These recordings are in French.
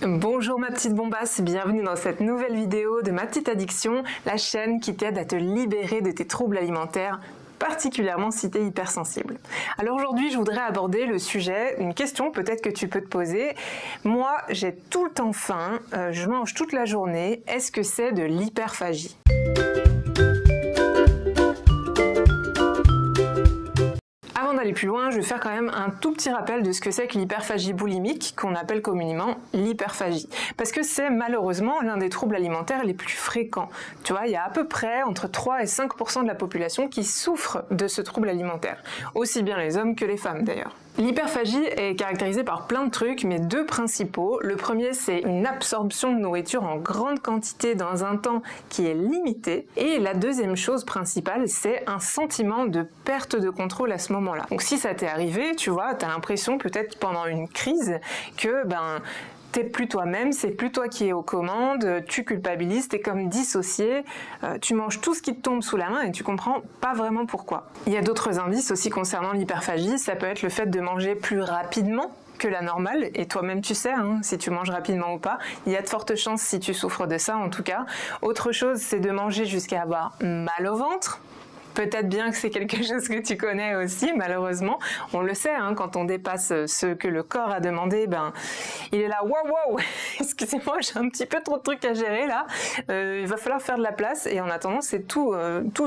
Bonjour ma petite bombasse, bienvenue dans cette nouvelle vidéo de Ma Petite Addiction, la chaîne qui t'aide à te libérer de tes troubles alimentaires, particulièrement si t'es hypersensible. Alors aujourd'hui je voudrais aborder le sujet, une question peut-être que tu peux te poser. Moi j'ai tout le temps faim, je mange toute la journée, est-ce que c'est de l'hyperphagie ? Avant d'aller plus loin, je vais faire quand même un tout petit rappel de ce que c'est que l'hyperphagie boulimique, qu'on appelle communément l'hyperphagie. Parce que c'est malheureusement l'un des troubles alimentaires les plus fréquents. Tu vois, il y a à peu près entre 3 et 5% de la population qui souffre de ce trouble alimentaire. Aussi bien les hommes que les femmes d'ailleurs. L'hyperphagie est caractérisée par plein de trucs, mais deux principaux. Le premier, c'est une absorption de nourriture en grande quantité dans un temps qui est limité. Et la deuxième chose principale, c'est un sentiment de perte de contrôle à ce moment-là. Donc si ça t'est arrivé, tu vois, t'as l'impression peut-être pendant une crise que t'es plus toi-même, c'est plus toi qui es aux commandes, tu culpabilises, t'es comme dissocié, tu manges tout ce qui te tombe sous la main et tu comprends pas vraiment pourquoi. Il y a d'autres indices aussi concernant l'hyperphagie, ça peut être le fait de manger plus rapidement que la normale, et toi-même tu sais si tu manges rapidement ou pas, il y a de fortes chances si tu souffres de ça en tout cas. Autre chose, c'est de manger jusqu'à avoir mal au ventre. Peut-être bien que c'est quelque chose que tu connais aussi, malheureusement. On le sait, quand on dépasse ce que le corps a demandé, il est là, wow, excusez-moi, j'ai un petit peu trop de trucs à gérer là. Il va falloir faire de la place, et en attendant, c'est tout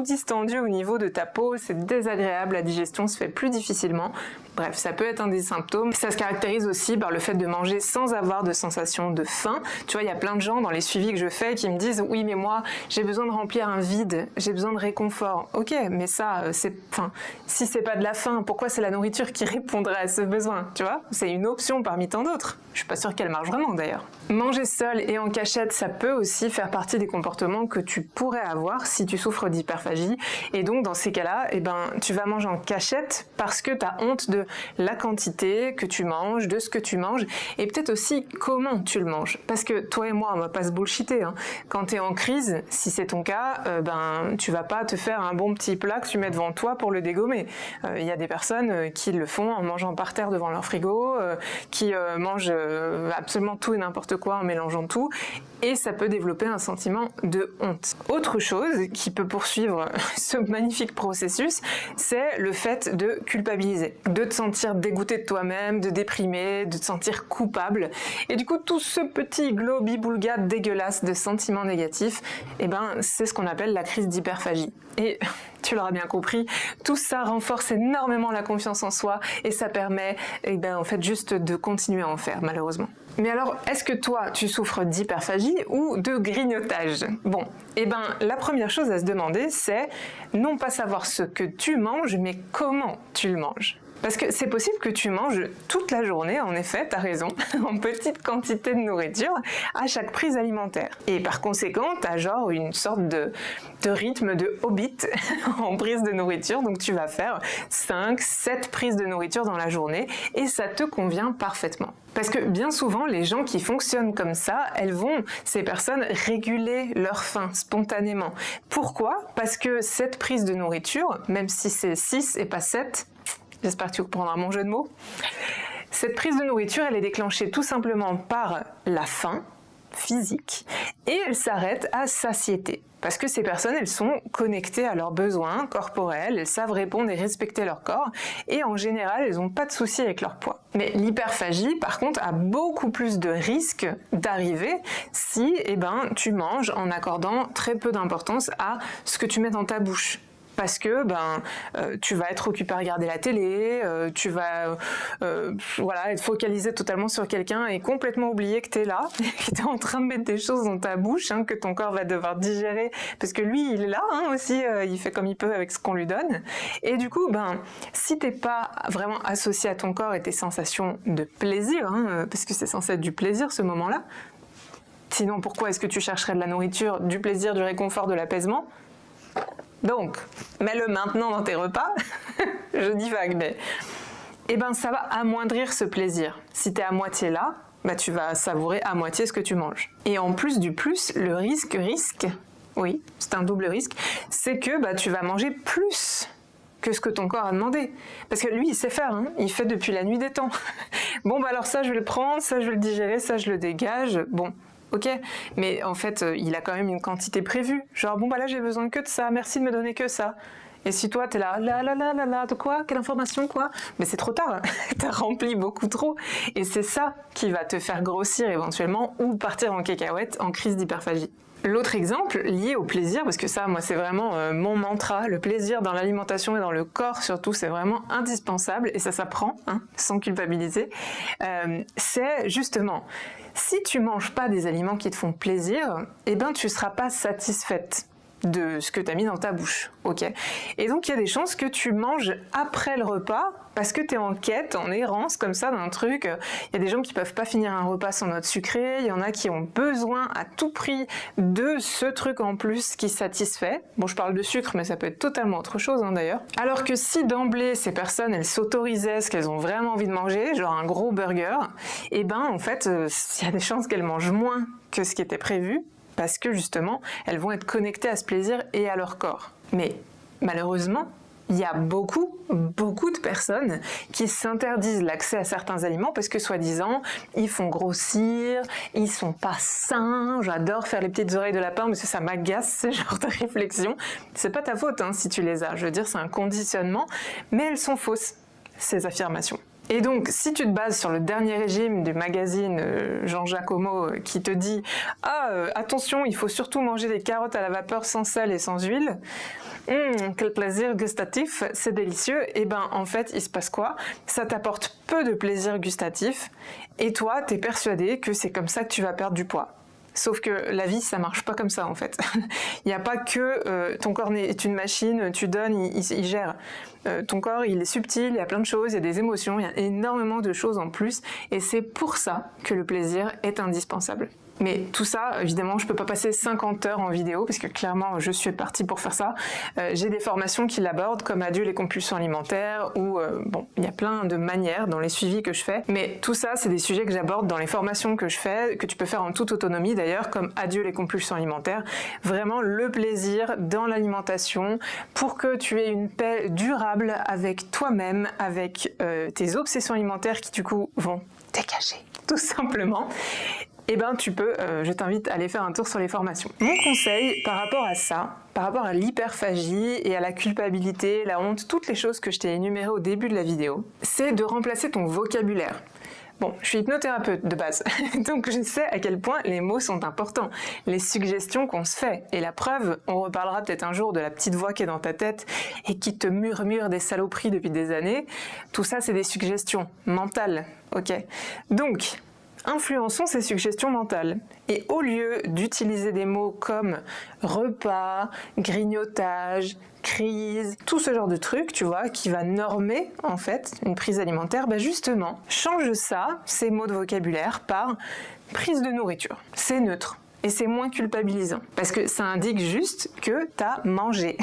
distendu au niveau de ta peau, c'est désagréable, la digestion se fait plus difficilement. Bref, ça peut être un des symptômes. Ça se caractérise aussi par le fait de manger sans avoir de sensation de faim. Tu vois, il y a plein de gens dans les suivis que je fais qui me disent « Oui, mais moi, j'ai besoin de remplir un vide, j'ai besoin de réconfort. » Ok, mais ça, si c'est pas de la faim, pourquoi c'est la nourriture qui répondrait à ce besoin, tu vois ? C'est une option parmi tant d'autres. Je suis pas sûre qu'elle marche vraiment d'ailleurs. Manger seul et en cachette, ça peut aussi faire partie des comportements que tu pourrais avoir si tu souffres d'hyperphagie. Et donc, dans ces cas-là, tu vas manger en cachette parce que tu as honte de la quantité que tu manges, de ce que tu manges, et peut-être aussi comment tu le manges. Parce que toi et moi, on va pas se bullshiter. Quand tu es en crise, si c'est ton cas, tu vas pas te faire un bon petit plat que tu mets devant toi pour le dégommer. Il y a des personnes qui le font en mangeant par terre devant leur frigo, qui mangent absolument tout et n'importe quoi en mélangeant tout, et ça peut développer un sentiment de honte. Autre chose qui peut poursuivre ce magnifique processus, c'est le fait de culpabiliser, de te sentir dégoûté de toi-même, de déprimer, de te sentir coupable. Et du coup, tout ce petit globi-boulga dégueulasse de sentiments négatifs, c'est ce qu'on appelle la crise d'hyperphagie. Et tu l'auras bien compris, tout ça renforce énormément la confiance en soi et ça permet juste de continuer à en faire, malheureusement. Mais alors, est-ce que toi, tu souffres d'hyperphagie ou de grignotage ? Bon, la première chose à se demander, c'est non pas savoir ce que tu manges, mais comment tu le manges. Parce que c'est possible que tu manges toute la journée, en effet, t'as raison, en petite quantité de nourriture à chaque prise alimentaire. Et par conséquent, t'as genre une sorte de rythme de hobbit en prise de nourriture, donc tu vas faire 5, 7 prises de nourriture dans la journée et ça te convient parfaitement. Parce que bien souvent, les gens qui fonctionnent comme ça, ces personnes, réguler leur faim spontanément. Pourquoi ? Parce que cette prise de nourriture, même si c'est 6 et pas 7, j'espère que tu comprendras mon jeu de mots. Cette prise de nourriture, elle est déclenchée tout simplement par la faim physique et elle s'arrête à satiété. Parce que ces personnes, elles sont connectées à leurs besoins corporels, elles savent répondre et respecter leur corps et en général, elles n'ont pas de soucis avec leur poids. Mais l'hyperphagie, par contre, a beaucoup plus de risques d'arriver si tu manges en accordant très peu d'importance à ce que tu mets dans ta bouche. Parce que tu vas être occupé à regarder la télé, tu vas être focalisé totalement sur quelqu'un et complètement oublier que tu es là, que tu es en train de mettre des choses dans ta bouche, que ton corps va devoir digérer, parce que lui, il est là aussi, il fait comme il peut avec ce qu'on lui donne. Et du coup, si t'es pas vraiment associé à ton corps et tes sensations de plaisir, parce que c'est censé être du plaisir ce moment-là, sinon pourquoi est-ce que tu chercherais de la nourriture, du plaisir, du réconfort, de l'apaisement ? Donc, mets-le maintenant dans tes repas, je divague, mais ça va amoindrir ce plaisir. Si tu es à moitié là, tu vas savourer à moitié ce que tu manges. Et en plus du plus, le risque, oui, c'est un double risque, c'est que tu vas manger plus que ce que ton corps a demandé. Parce que lui, il sait faire, hein, il fait depuis la nuit des temps. Bon, bah alors ça, je vais le prendre, ça, je vais le digérer, ça, je le dégage. Bon, ok. Mais en fait, il a quand même une quantité prévue. Genre, bon, bah là, j'ai besoin que de ça, merci de me donner que ça. Et si toi, t'es là, de quoi? Quelle information, quoi? Mais c'est trop tard, t'as rempli beaucoup trop. Et c'est ça qui va te faire grossir éventuellement ou partir en cacahuète, en crise d'hyperphagie. L'autre exemple, lié au plaisir, parce que ça, moi, c'est vraiment mon mantra, le plaisir dans l'alimentation et dans le corps surtout, c'est vraiment indispensable, et ça s'apprend, hein, sans culpabiliser, c'est justement, si tu manges pas des aliments qui te font plaisir, eh ben tu seras pas satisfaite de ce que tu as mis dans ta bouche, ok? Et donc il y a des chances que tu manges après le repas parce que tu es en quête, en errance comme ça d'un truc. Il y a des gens qui peuvent pas finir un repas sans note sucrée, il y en a qui ont besoin à tout prix de ce truc en plus qui satisfait. Bon, je parle de sucre, mais ça peut être totalement autre chose hein, d'ailleurs. Alors que si d'emblée ces personnes elles s'autorisaient ce qu'elles ont vraiment envie de manger, genre un gros burger, et ben en fait il y a des chances qu'elles mangent moins que ce qui était prévu, parce que justement, elles vont être connectées à ce plaisir et à leur corps. Mais malheureusement, il y a beaucoup de personnes qui s'interdisent l'accès à certains aliments parce que soi-disant, ils font grossir, ils sont pas sains, j'adore faire les petites oreilles de lapin parce que ça m'agace ce genre de réflexion. C'est pas ta faute hein, si tu les as, je veux dire c'est un conditionnement, mais elles sont fausses, ces affirmations. Et donc, si tu te bases sur le dernier régime du magazine Jean Giacomo qui te dit « Ah, attention, il faut surtout manger des carottes à la vapeur sans sel et sans huile. Quel plaisir gustatif, c'est délicieux. » Et ben, en fait, il se passe quoi? Ça t'apporte peu de plaisir gustatif et toi, t'es persuadé que c'est comme ça que tu vas perdre du poids. Sauf que la vie, ça marche pas comme ça en fait. Il n'y a pas que ton corps est une machine, tu donnes, il gère. Ton corps, il est subtil, il y a plein de choses, il y a des émotions, il y a énormément de choses en plus. Et c'est pour ça que le plaisir est indispensable. Mais tout ça, évidemment, je peux pas passer 50 heures en vidéo, parce que clairement, je suis partie pour faire ça. J'ai des formations qui l'abordent, comme Adieu les compulsions alimentaires, ou bon, il y a plein de manières dans les suivis que je fais. Mais tout ça, c'est des sujets que j'aborde dans les formations que je fais, que tu peux faire en toute autonomie d'ailleurs, comme Adieu les compulsions alimentaires. Vraiment le plaisir dans l'alimentation, pour que tu aies une paix durable avec toi-même, avec tes obsessions alimentaires qui du coup vont dégager, tout simplement. Eh ben tu peux, je t'invite à aller faire un tour sur les formations. Mon conseil par rapport à ça, par rapport à l'hyperphagie et à la culpabilité, la honte, toutes les choses que je t'ai énumérées au début de la vidéo, c'est de remplacer ton vocabulaire. Bon, je suis hypnothérapeute de base, donc je sais à quel point les mots sont importants, les suggestions qu'on se fait. Et la preuve, on reparlera peut-être un jour de la petite voix qui est dans ta tête et qui te murmure des saloperies depuis des années. Tout ça, c'est des suggestions mentales, ok? Donc, influençons ces suggestions mentales. Et au lieu d'utiliser des mots comme repas, grignotage, crise, tout ce genre de trucs, tu vois, qui va normer, en fait, une prise alimentaire, bah justement, change ça, ces mots de vocabulaire, par prise de nourriture. C'est neutre. Et c'est moins culpabilisant. Parce que ça indique juste que t'as mangé.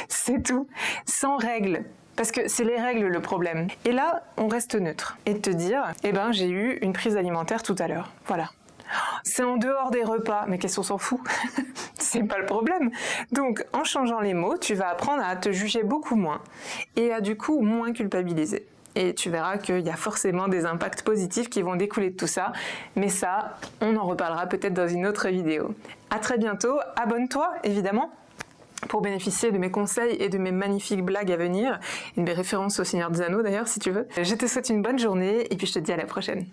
C'est tout. Sans règles. Parce que c'est les règles le problème. Et là, on reste neutre. Et de te dire, eh ben, j'ai eu une prise alimentaire tout à l'heure. Voilà. C'est en dehors des repas, mais qu'est-ce qu'on s'en fout? C'est pas le problème. Donc, en changeant les mots, tu vas apprendre à te juger beaucoup moins et à du coup moins culpabiliser. Et tu verras qu'il y a forcément des impacts positifs qui vont découler de tout ça. Mais ça, on en reparlera peut-être dans une autre vidéo. À très bientôt. Abonne-toi, évidemment, pour bénéficier de mes conseils et de mes magnifiques blagues à venir, et de mes références au Seigneur des Anneaux d'ailleurs, si tu veux. Je te souhaite une bonne journée et puis je te dis à la prochaine.